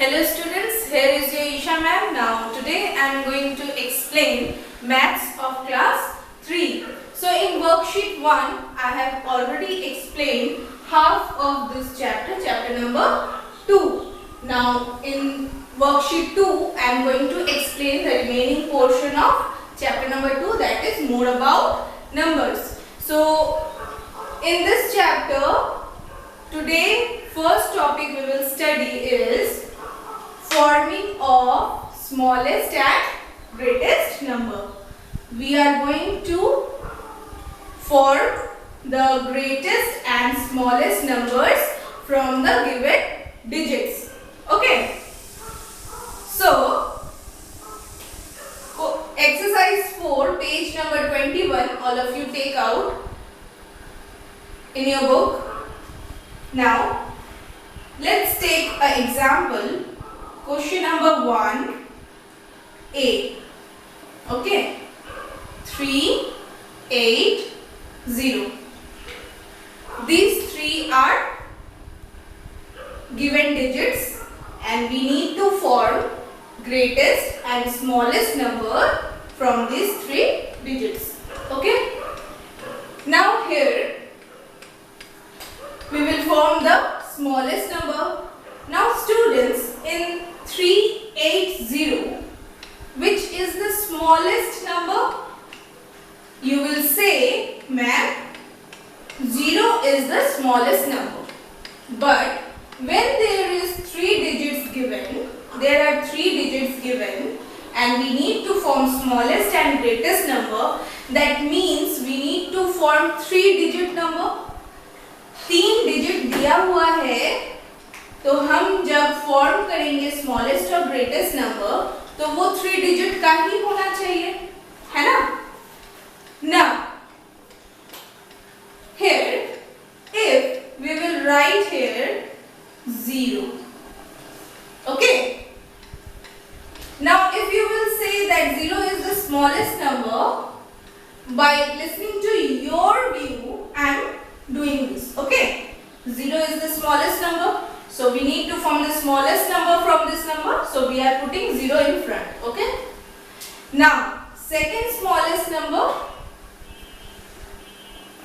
Hello students, here is your Isha ma'am. Now today I am going to explain maths of class 3. So in worksheet 1 I have already explained half of this chapter, chapter number 2. Now in worksheet 2 I am going to explain the remaining portion of chapter number 2, that is more about numbers. So in this chapter today first topic we will study is forming of smallest and greatest number. We are going to form the greatest and smallest numbers from the given digits. Okay. So, exercise 4, page number 21, all of you take out in your book. Now, let's take an example. Question number 1, A. Okay. 3, 8, 0. These three are given digits and we need to form greatest and smallest number from these three digits. Okay. Now here we will form the smallest number. Now students, in 380, which is the smallest number? You will say, ma'am, 0 is the smallest number. But when there is 3 digits given, there are 3 digits given and we need to form smallest and greatest number, that means we need to form 3 digit number. 3 digit दिया हुआ है, तो हम जब form करेंगे smallest और greatest number तो वो 3 डिजिट का ही होना चाहिए, है ना? Now here if we will write here 0. Okay. Now if you will say that 0 is the smallest number, by listening to your view I am doing this. Okay. 0 is the smallest number. So we need to form the smallest number from this number. So we are putting 0 in front. Okay. Now second smallest number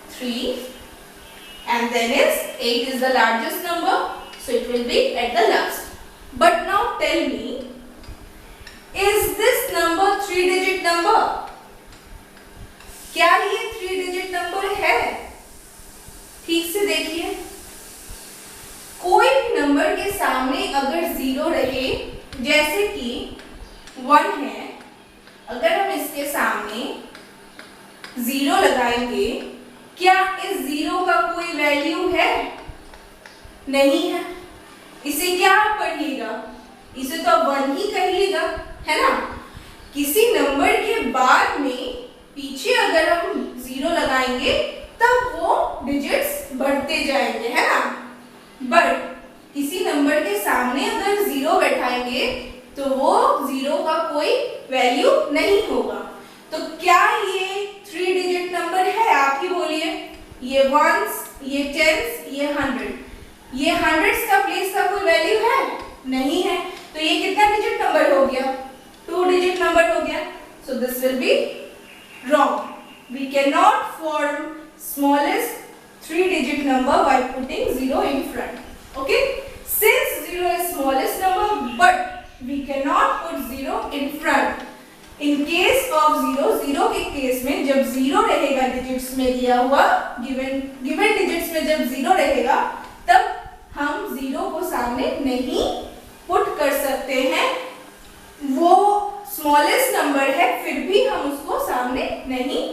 3 and then is 8 is the largest number. So it will be at the last. But now tell me, is this number 3 digit number? क्या ये 3 digit number है? ठीक से देखिए, कोई भी number के सामने अगर 0 रहे, जैसे कि 1 है, अगर हम इसके सामने 0 लगाएंगे, क्या इस 0 का कोई वैल्यू है? नहीं है। इसे क्या आप पढ़िएगा? इसे तो 1 ही कहिएगा, है ना? किसी नंबर के बाद में पीछे अगर हम 0 लगाएंगे तब वो डिजिट्स बढ़ते जाएंगे, है ना? बट किसी नंबर के सामने अगर 0 बैठाएंगे तो वो 0 का कोई वैल्यू नहीं होगा। तो क्या ये 3 डिजिट नंबर है? आप ही बोलिए। ये 1s, ये 10s, ये 100, ये 100s का प्लेस का कोई वैल्यू है? नहीं है। तो ये कितना डिजिट नंबर हो गया? 2 डिजिट नंबर हो गया। So this will be wrong. We cannot form smallest 3 digit number by putting 0 in front. Okay. Since 0 is smallest number but we cannot put 0 in front. In case of 0, 0 के case में जब 0 रहेगा digits में दिया हुआ, given digits में जब 0 रहेगा तब हम 0 को सामने नहीं पुट कर सकते हैं। वो स्मॉलेस्ट नंबर है फिर भी हम उसको सामने नहीं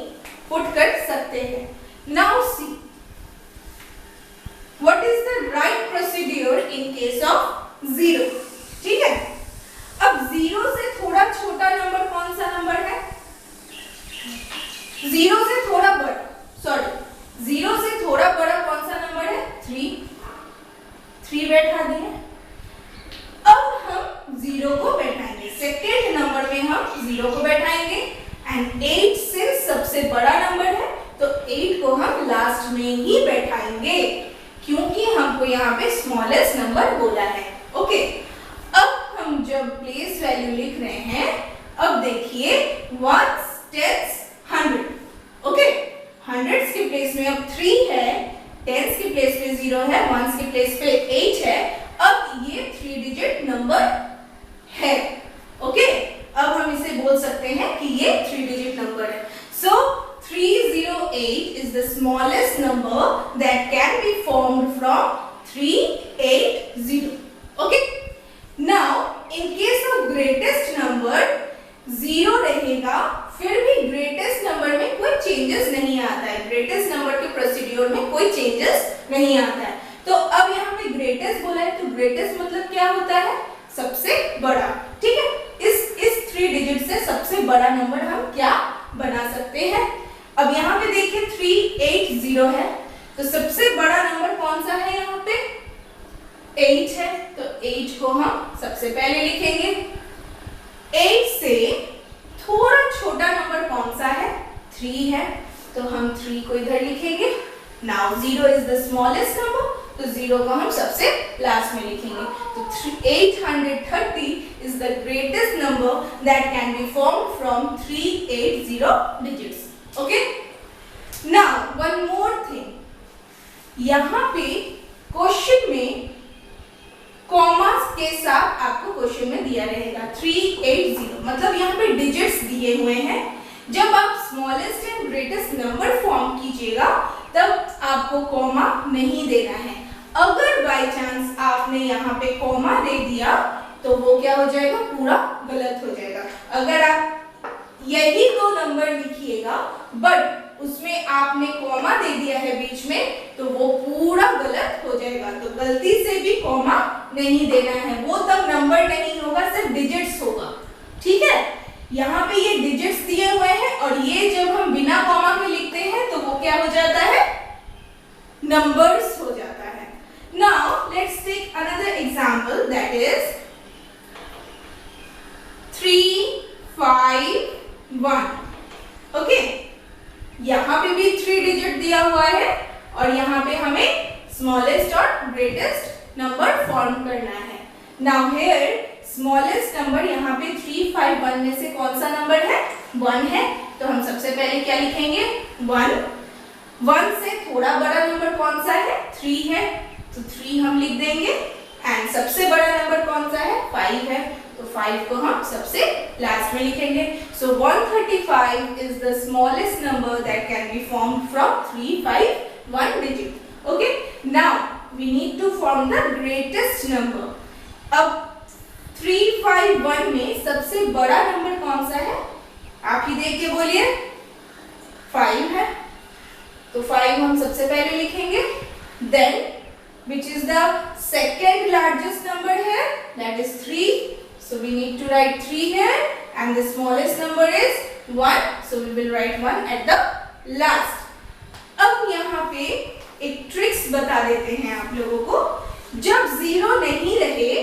पुट कर सकते हैं। Now see, what is the right procedure in case of 0? ठीक है। अब 0 से थोड़ा छोटा नंबर कौन सा नंबर है? 0 से थोड़ा बड़ा, सॉरी 0 से थोड़ा बड़ा कौन सा नंबर है? 3 बैठा दिए। अब हम 0 को बैठाएंगे, सेकेंड नंबर में हम 0 को बैठाएंगे एंड 8 से सबसे बड़ा नंबर है तो 8 को हम लास्ट में ही बैठाएंगे क्योंकि हमको यहाँ पे स्मॉलेस्ट नंबर बोला है। ओके। अब अब देखिए वंस, टेंस, 100, ओके। हंड्रेड्स के प्लेस में अब 3 है, टेंस के प्लेस पे 0 है, वंस के प्लेस पे 8 है। अब ये 3 डिजिट नंबर है, ओके। अब हम इसे बोल सकते हैं कि ये 3 डिजिट नंबर है। सो 308 is the smallest number that can be formed from 380, okay. Now in case of greatest number 0 रहेगा, फिर भी ग्रेटेस्ट नंबर में कोई चेंजेस नहीं आता है, ग्रेटेस्ट नंबर के प्रोसीड्यूर में कोई चेंजेस नहीं आता है। तो अब यहाँ पे ग्रेटेस्ट बोला है, तो ग्रेटेस्ट मतलब क्या होता है? सबसे बड़ा, ठीक है। इस 3 डिजिट से सबसे बड़ा नंबर हम क्या बना सकते हैं? अब यहाँ पे देखिए 380 है, तो सबसे बड़ा नंबर कौन सा है? यहाँ पे 8 है, तो 8 को हम सबसे पहले लिखेंगे। 8 से थोड़ा छोटा नंबर कौन सा है? 3 है, तो हम 3 को इधर लिखेंगे। Now 0 is the smallest number, तो 0 को हम सबसे लास्ट में लिखेंगे। तो 830 is the greatest number that can be formed from 380 digits, okay. Now one more thing, यहाँ पे क्वेश्चन में कॉमास के साथ आपको क्वेश्चन में दिया रहेगा 380, मतलब यहाँ पे डिजिट्स दिए हुए हैं। जब आप smallest and greatest number form कीजिएगा तब आपको कॉमा नहीं देना है। अगर बाय चांस आपने यहाँ पे कॉमा दे दिया तो वो क्या हो जाएगा? पूरा गलत हो जाएगा। अगर आप यही 2 नंबर लिखिएगा बट उसमें आपने कॉमा दे दिया है बीच में, तो वो पूरा गलत हो जाएगा। तो गलती से भी कॉमा नहीं देना है, वो तब नंबर नहीं होगा, सिर्फ डिजिट्स होगा, ठीक है। यहाँ पे ये डिजिट्स दिए हुए हैं और ये जब हम बिना कॉमा के लिखते हैं तो वो क्या हो जाता है? नंबर्स हो जाता है। Now let's take another example, that is 351, okay. यहाँ पे भी 3 डिजिट दिया हुआ है और यहाँ पे हमें स्मॉलेस्ट और ग्रेटेस्ट नंबर फॉर्म करना है। नाउ हियर स्मॉलेस्ट नंबर यहाँ पे 351 में से कौन सा नंबर है? 1 है, तो हम सबसे पहले क्या लिखेंगे? 1। 1 से थोड़ा बड़ा नंबर कौन सा है? 3 है, तो 3 हम लिख देंगे। एंड सबसे बड़ा नंबर कौन सा है? 5 है, तो 5 को हम सबसे लास्ट में लिखेंगे। So 135 is the smallest number that can be formed from 351 digit, okay. Now we need to form the greatest number. अब 351 में सबसे बड़ा नंबर कौन सा है? आप ही देख के बोलिए। 5 है, तो 5 हम सबसे पहले लिखेंगे। Then which is the second largest number here? That is 3. So we need to write 3 here, and the smallest number is 1. So we will write 1 at the last. अब यहाँ पे एक ट्रिक्स बता देते हैं आप लोगों को। जब 0 नहीं रहे,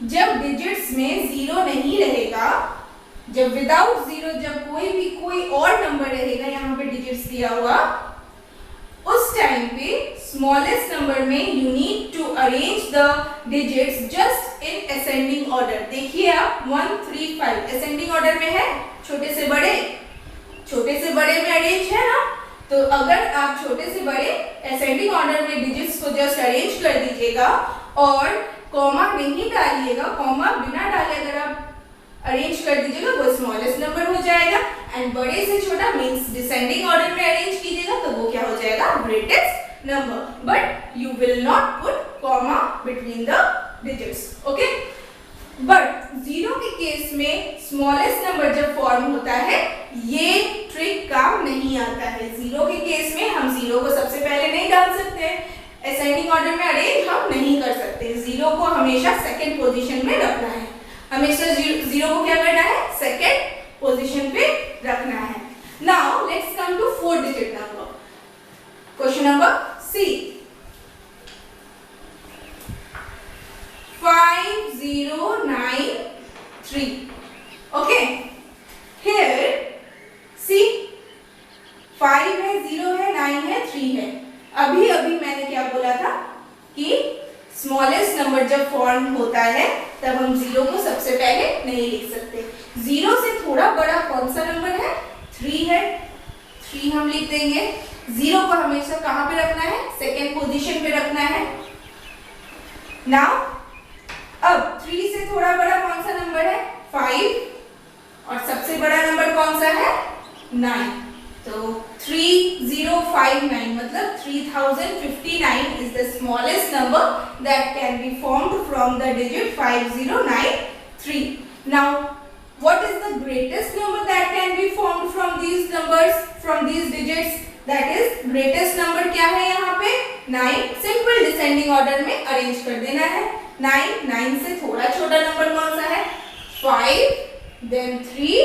जब डिजिट्स में 0 नहीं रहेगा, जब विदाउट 0 जब कोई और नंबर रहेगा यहाँ पे डिजिट्स दिया हुआ, उस टाइम पे स्मॉलेस्ट नंबर में you need to arrange the digits just in ascending order. देखिए आप 1 3 5 असेंडिंग ऑर्डर में है, छोटे से बड़े में अरेंज है ना। तो अगर आप छोटे से बड़े असेंडिंग ऑर्डर में डिजिट्स को जस्ट अरेंज कर दीजिएगा और कॉमा नहीं डालिएगा, कॉमा बिना डाले अगर आप अरेंज कर दीजिएगा वो स्मॉलेस्ट नंबर हो जाएगा। एंड बड़े से छोटा मींस डिसेंडिंग ऑर्डर में अरेंज कीजिएगा तो वो क्या हो जाएगा? Greatest number. But you will not put comma between the digits, okay. But 0 के केस में स्मॉलेस्ट नंबर जब फॉर्म होता है ये ट्रिक काम नहीं आता है। 0 के केस में हम 0 को सबसे पहले नहीं डाल सकते, असेंडिंग ऑर्डर में अरेंज हम नहीं कर सकते। 0 को हमेशा सेकंड पोजीशन में रखना है, हमेशा 0 को क्या करना है? सेकंड पोजीशन पे रखना है। Now let's come to 4 digit number. Question number C, 5093, okay. Here C 5 है, 0 है, 9 है, 3 है। अभी मैंने क्या बोला था कि स्मॉलेस्ट नंबर नंबर जब फॉर्म होता है तब हम 0 को सबसे पहले नहीं लिख सकते। 0 से थोड़ा बड़ा कौन सा नंबर है? 3 है, 3 हम लिख देंगे। 0 को हमेशा कहाँ पे रखना है? सेकेंड पोजीशन पे रखना है। नाउ अब 3 से थोड़ा बड़ा कौन सा नंबर है? 5 और सबसे बड़ा नंबर कौन सा है? 9। तो 3059 मतलब 3059 is the smallest number that can be formed from the digit 5093. Now what is the greatest number that can be formed from these numbers, from these digits? That is greatest number क्या है यहाँ पे? 9। Simple descending order में arrange कर देना है। 9 से थोड़ा छोटा नंबर कौन सा है? 5, then 3,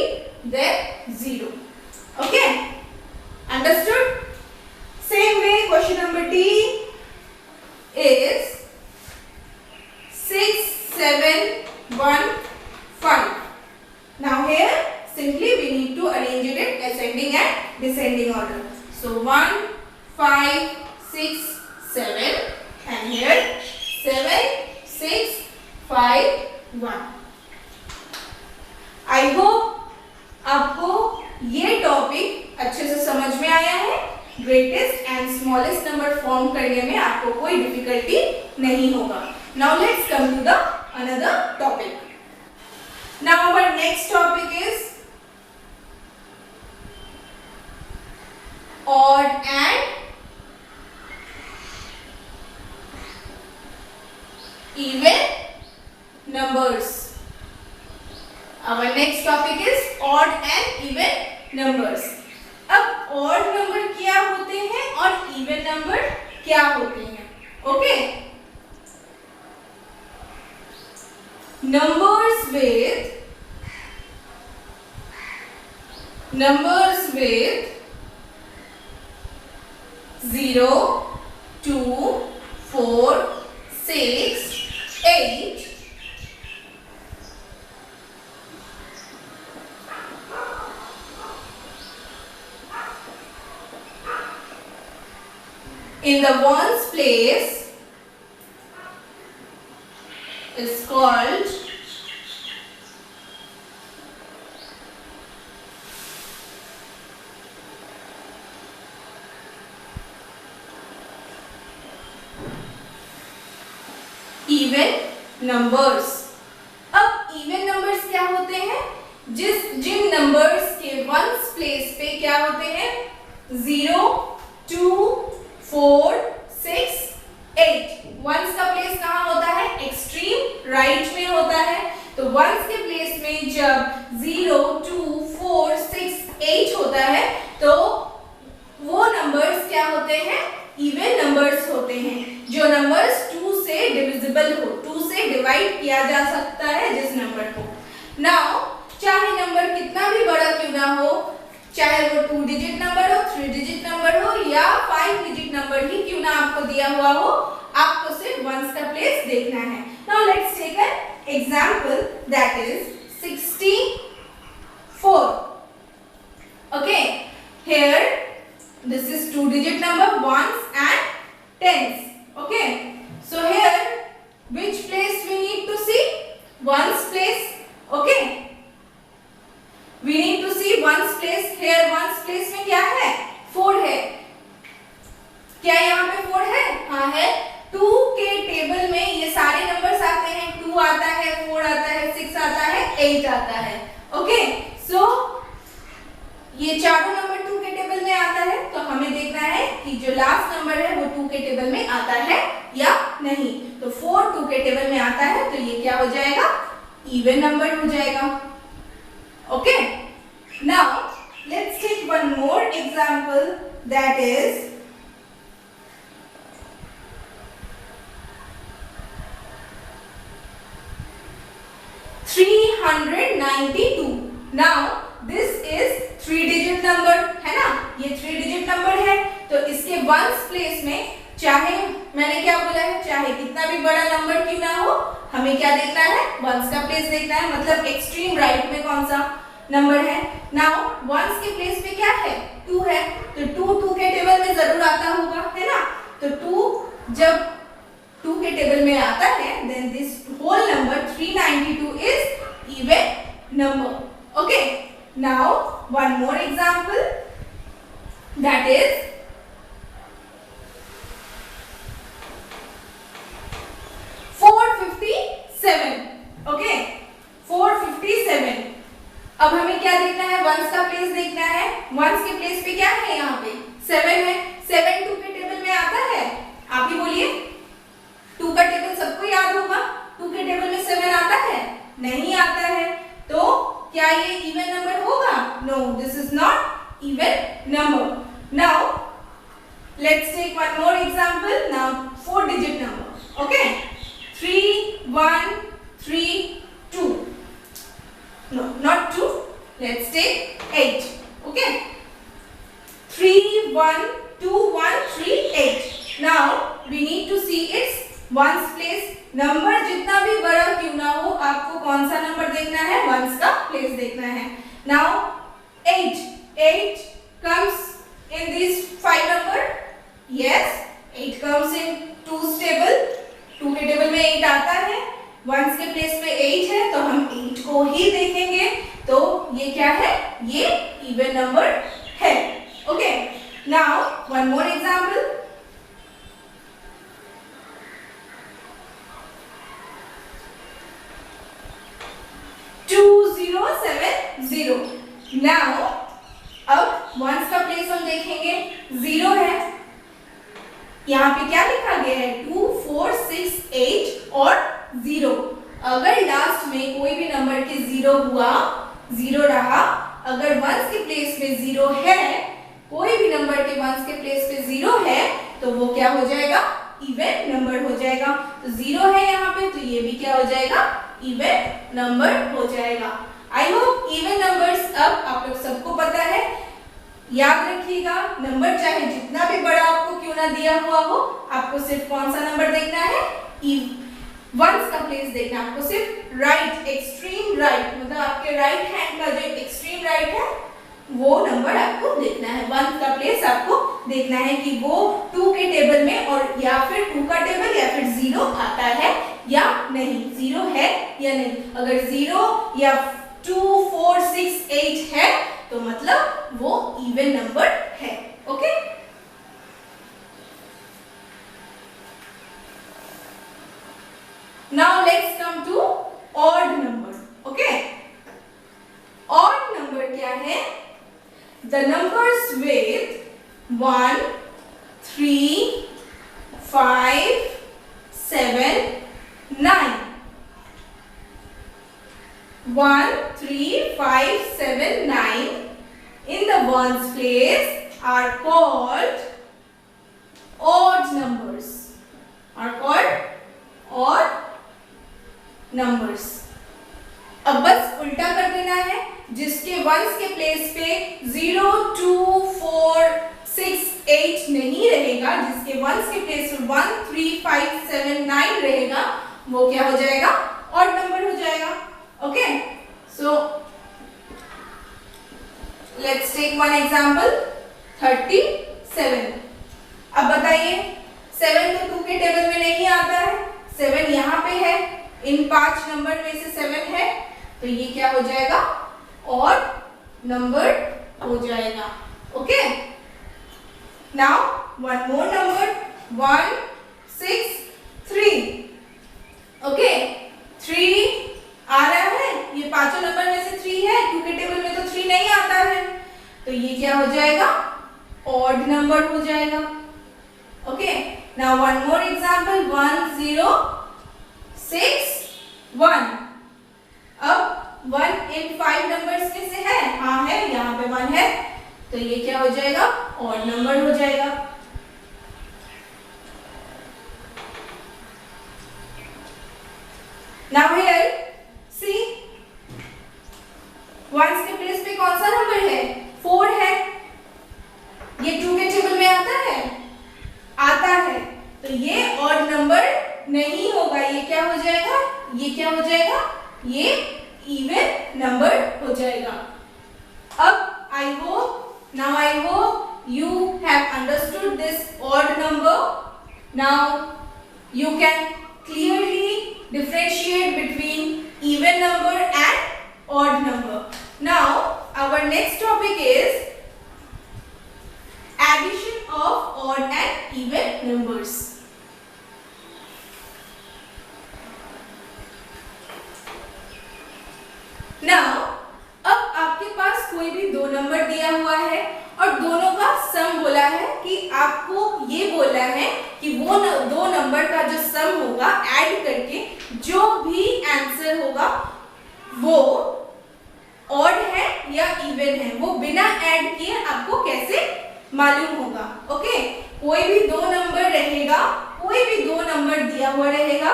then 0. Okay? Understood? Same way, question number D is 6, 7, 1, 5. Now here simply we need to arrange it in ascending and descending order. So 1, 5, 6, 7 and here 7, 6, 5, 1. I hope आपको ये टॉपिक अच्छे से समझ में आया है। Greatest and smallest number form करने में आपको कोई डिफिकल्टी नहीं होगा। Now let's come to the another topic. Now our next topic is odd and even numbers. Our next topic is odd and even numbers. अब odd number क्या होते हैं और even number क्या होते हैं? Okay, numbers with 0, 2, 4, 6, 8 in the ones place is called even numbers. अब even numbers क्या होते हैं? जिन numbers के ones place पे क्या होते हैं? 0, 2, 4, 6, 8. ones का प्लेस कहाँ होता है? एक्सट्रीम राइट में होता है। तो ones के प्लेस में जब 0, 2, 4, 6, 8 होता है तो वो नंबर्स क्या होते हैं? इवन नंबर्स होते हैं। जो नंबर्स 2 से डिविजिबल हो, 2 से डिवाइड किया जा सकता है जिस नंबर को। नाउ चाहे नंबर कितना भी बड़ा क्यों ना हो, चाहे वो 2 डिजिट नंबर हो, 3 डिजिट नंबर हो या 5 डिजिट नंबर ही क्यों ना आपको दिया हुआ हो, आपको सिर्फ वंस का प्लेस देखना है। Now let's take an example that is 64. Okay, here this is 2 digit number, ones and tens. Okay, so here which place we need to see? Ones place. Okay, we need to see ones place. Here ones place में क्या है? 4 है। क्या यहाँ पे 4 है? हाँ है। 2 के टेबल में ये सारे नंबर्स आते हैं। 2 आता है, 4 आता है, 6 आता है, 8 आता है। ओके, सो ये चारों नंबर 2 के टेबल में आता है। तो हमें देखना है कि जो लास्ट नंबर है वो 2 के टेबल में आता है या नहीं। तो 4 2 के टेबल में आता है तो ये क्या हो जाएगा? इवन नंबर हो जाएगा। Okay, now let's take one more example that is 392. Now this is 3 digit number है ना, ये 3 डिजिट नंबर है। तो इसके वंस प्लेस में चाहे मैंने क्या बोला है, चाहे कितना भी बड़ा नंबर क्यों ना हो, हमें क्या देखना है? वंस का प्लेस देखना है। मतलब एक्सट्रीम राइट में कौन सा नंबर है? नाउ वंस के प्लेस पे क्या है? 2 है। तो 2 2 के टेबल में जरूर आता होगा, है ना। तो 2 जब 2 के टेबल में आता है, then this whole number 392 is even number. Okay, now one more example, that is 457. Okay, 457. अब हमें क्या देखना है, वंस का प्लेस देखना है। वंस के प्लेस पे क्या है, यहाँ पे 7 है। 7 2 के टेबल में आता है, आप ही बोलिए। 2 का टेबल सबको याद होगा, 2 के टेबल में 7 आता है, नहीं आता है, तो क्या ये इवन नंबर होगा? No, this is not even number. Now let's take one more example. Now 4 digit number. Okay, 3 1 3 2, no, not 2, let's take 8. Okay, 3 1 2 1 3 8. Now we need to see its ones place. Number जितना भी बड़ा क्यों ना हो, आपको कौन सा नंबर देखना है, वंस का प्लेस देखना है। Now 8 comes in these 5 number. Yes, 8 comes in 2's table. 2 के टेबल में 8 आता है, वंस के प्लेस पे 8 है, तो हम 8 को ही देखेंगे। तो ये क्या है, ये इवन नंबर है। Okay, now one more example. 2070। Now अब वंस का प्लेस हम देखेंगे, 0 है, यहाँ पे क्या लिखा गया है, 2 4 6 8 और 0। अगर लास्ट में कोई भी नंबर के 0 हुआ, 0 रहा, अगर वंस के प्लेस पे 0 है, कोई भी नंबर के वंस के प्लेस पे 0 है, तो वो क्या हो जाएगा, इवन नंबर हो जाएगा। तो 0 है यहाँ पे, तो ये भी क्या हो जाएगा, इवन नंबर हो जाएगा। आई होप इवन नंबर्स अब आप लोग सबको पता है। याद रखिएगा, नंबर चाहे जितना भी बड़ा आपको क्यों ना दिया हुआ हो, आपको सिर्फ कौन सा नंबर देखना है, वंस का प्लेस देखना है। आपको सिर्फ राइट, एक्सट्रीम राइट, मतलब आपके राइट हैंड का जो एक्सट्रीम राइट है, वो नंबर आपको देखना है। वंस का प्लेस आपको देखना है कि वो 2 के टेबल में, और या फिर 2 का टेबल या फिर 0 आता है या नहीं, 0 है या नहीं। अगर 0 या 2 4 6 8 है, तो मतलब वो इवन नंबर है। Okay, now let's come to odd number. Okay, odd number क्या है, the numbers with 1 3 5 7 9। 1 3 5 7 9 in the ones place are called odd numbers, are called odd numbers। अब बस उल्टा कर देना है, जिसके वंस के प्लेस पे 0 2 4 6 8 नहीं रहेगा, जिसके वंस के प्लेस पे 1 3 5 7 9 रहेगा, वो क्या हो जाएगा, ऑड नंबर हो जाएगा। Okay, so let's take one example, 37। अब बताइए, 7 तो 2 के टेबल में नहीं आता है, 7 यहाँ पे है, इन 5 नंबर में से 7 है, तो ये क्या हो जाएगा, ऑड नंबर हो जाएगा। Okay, now one more number, 1 6 3। Okay, 3 आ रहा है, ये पांचों नंबर में से 3 है, 2 के टेबल में तो 3 नहीं आता है, तो ये क्या हो जाएगा, ऑड नंबर हो जाएगा। Okay, now one more example, 1 0 6 1। अब 1 इन 5 नंबर्स में से है, हाँ है, यहाँ पे 1 है, तो ये क्या हो जाएगा, ऑड नंबर हो जाएगा। नाउ हियर सी, वंस के प्लेस पे कौन सा नंबर है, 4 है, ये 2 के टेबल में आता है, आता है, तो ये ऑड नंबर नहीं होगा, ये क्या हो जाएगा, ये क्या हो जाएगा, ये इवन नंबर हो जाएगा। अब आई hope you have understood this odd number. Now you can clearly differentiate between even number and odd number. Now our next topic is addition of odd and even numbers. Now अब आपके पास कोई भी दो number दिया हुआ है और दोनों का सम बोला है कि आपको ये बोला है कि वो दो नंबर का जो सम होगा ऐड करके जो भी आंसर होगा वो ऑड है या इवन है, वो बिना ऐड किए आपको कैसे मालूम होगा। ओके, कोई भी दो नंबर रहेगा, कोई भी दो नंबर दिया हुआ रहेगा,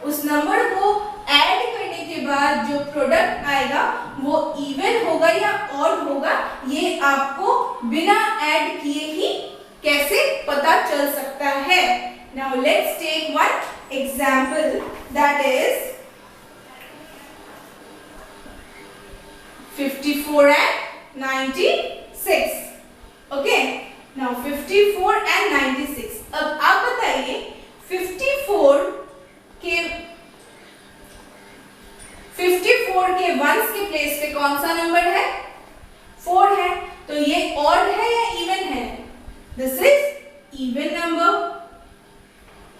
उस नंबर को ऐड करने के बाद जो प्रोडक्ट आएगा वो इवन होगा या ऑड होगा, ये आपको बिना ऐड किए ही कैसे पता चल सकता है। Now let's take one example, that is 54 and 96. Okay, now 54 and 96। अब आप बताइए 54 के वंस के प्लेस पे कौन सा नंबर है? 4 है, तो ये ऑड है या इवन है? This is even number.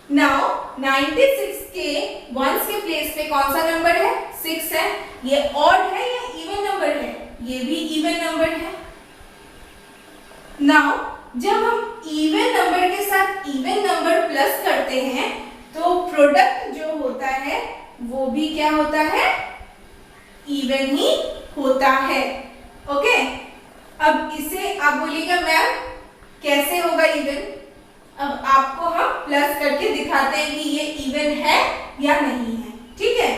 Now 96 के वंस के प्लेस पे कौन सा नंबर है? 6 है, ये ऑड है या इवन नंबर है? ये भी इवन नंबर है। नाउ जब हम इवन नंबर के साथ इवन नंबर प्लस करते हैं तो प्रोडक्ट जो होता है वो भी क्या होता है? इवन ही होता है। ओके, अब इसे आप बोलिएगा मैम कैसे होगा इवन? अब आपको हम प्लस करके दिखाते हैं कि ये इवन है या नहीं है। ठीक है,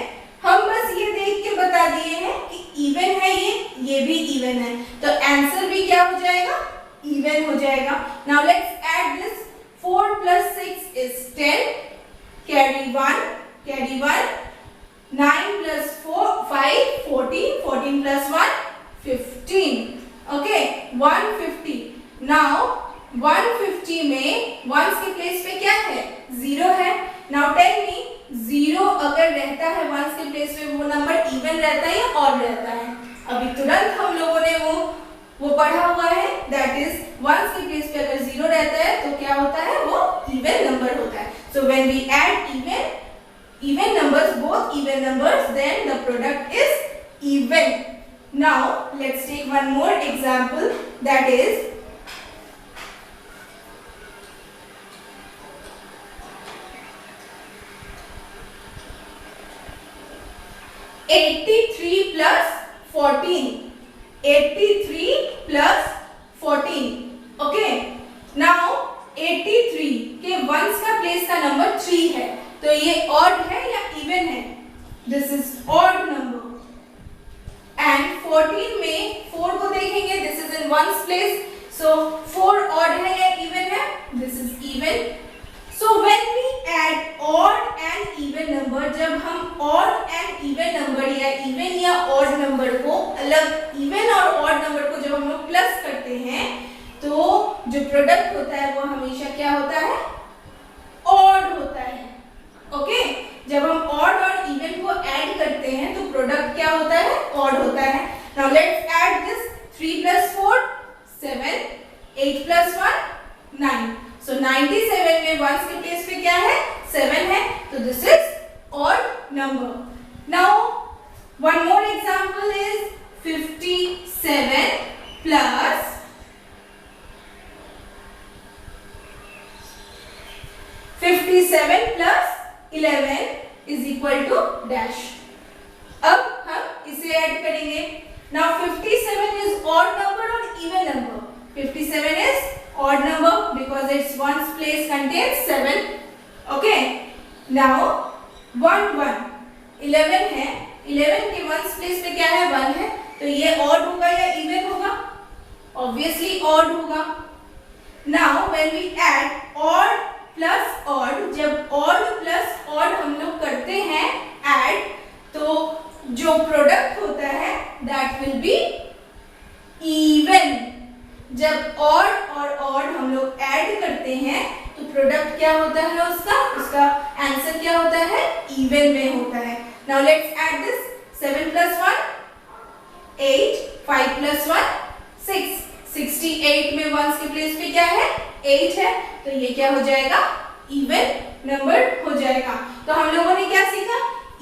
हम बस ये देख के बता दिए हैं कि इवन है, ये भी इवन है, तो आंसर भी क्या हो जाएगा? इवन हो जाएगा। Now let's add this, 4 plus 6 is 10, carry 1, 9 plus 5 14, 14 plus 1 15. Okay, 150. Now 150 में वंस के प्लेस पे क्या है? 0 है। Now tell me 0 अगर रहता है वंस के प्लेस पे, वो नंबर इवन रहता है या ऑड रहता है? अभी तुरंत हम लोगों ने वो पढ़ा हुआ है, दैट इज वंस के प्लेस पे अगर 0 रहता है तो क्या होता है? वो इवन नंबर होता है। So when we add even numbers, both even numbers, then the product is even. Now let's take one more example, that is 83 plus 14. 83 plus 14. Okay, now 83 के वंस का प्लेस का नंबर 3 है, तो ये odd है या इवन है? This is odd number. And 14 में 4 को देखेंगे, this is in ones place, so 4 odd है या इवन है? This is even. So when we add odd and even number, जब हम ऑड एंड इवन नंबर या इवन या ऑड नंबर को अलग, इवन और ऑड नंबर को जब हम लोग प्लस करते हैं तो जो प्रोडक्ट होता है वो हमेशा क्या होता है? ऑड होता है। ओके, जब हम ऑड और इवन को ऐड करते हैं तो प्रोडक्ट क्या होता है? ऑड होता है। Now let's add this, 3 plus 4 7, 8 plus 1 9। सो 97 में वंस के प्लेस पे क्या है? 7 है, तो this is odd number. Now one more example is 57 plus 57 plus 11 is equal to dash। अब हम इसे ऐड करेंगे। Now 57 is odd number or even number? 57 is odd number because its ones place contains 7. Okay. Now 1 11 है, 11 के ones place पे क्या है? 1 है, तो ये odd होगा या even होगा? Obviously odd होगा। Now when we add odd plus odd, जब odd plus odd हम लोग करते हैं add, तो जो प्रोडक्ट होता है that will be even। जब odd और odd हम लोग ऐड करते हैं तो प्रोडक्ट क्या होता है उसका आंसर क्या होता है, इवन में होता है। नाउ लेट्स ऐड दिस, 7 + 1 8, 5 + 1 6, 68 में वंस के प्लेस पे क्या है, 8 है, तो ये क्या हो जाएगा, इवन नंबर हो जाएगा। तो हम लोगों ने क्या सीखा,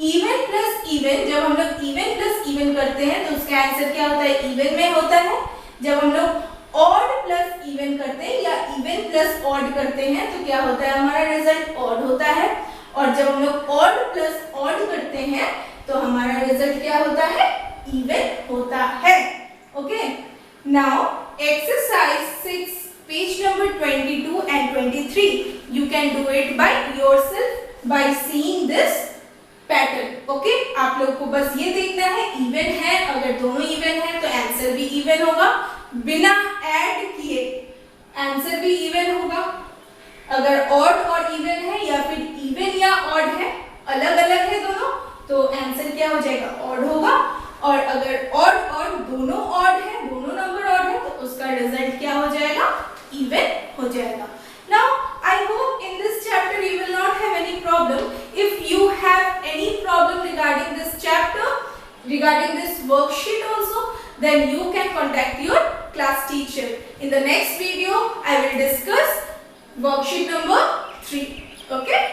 इवन प्लस इवन, जब हम लोग इवन प्लस इवन करते हैं तो उसका आंसर क्या होता है, इवन में होता है। जब हम लोग ऑड प्लस इवन करते हैं या इवन प्लस ऑड करते हैं तो क्या होता है, हमारा रिजल्ट ऑड होता है। और जब हम लोग ऑड प्लस ऑड करते हैं तो हमारा रिजल्ट क्या होता है, इवन होता है। Okay, now exercise 6 page number 22 and 23, you can do it by yourself by seeing this pattern. Okay, आप लोग को बस ये देखना है, इवन है, अगर दोनों इवन है तो आंसर भी इवन होगा, बिना ऐड किए आंसर भी इवन होगा। अगर ऑड और इवन है या फिर इवन या ऑड है, अलग अलग है दोनों, तो आंसर क्या हो जाएगा, ऑड होगा। और अगर ऑड और दोनों ऑड है, दोनों नंबर ऑड है, तो उसका रिजल्ट क्या हो जाएगा, इवन हो जाएगा। Now I hope in this chapter you will not have any problem. If you have any problem regarding this chapter, regarding this worksheet also, then you can contact your class teacher. In the next video I will discuss worksheet number 3. Okay.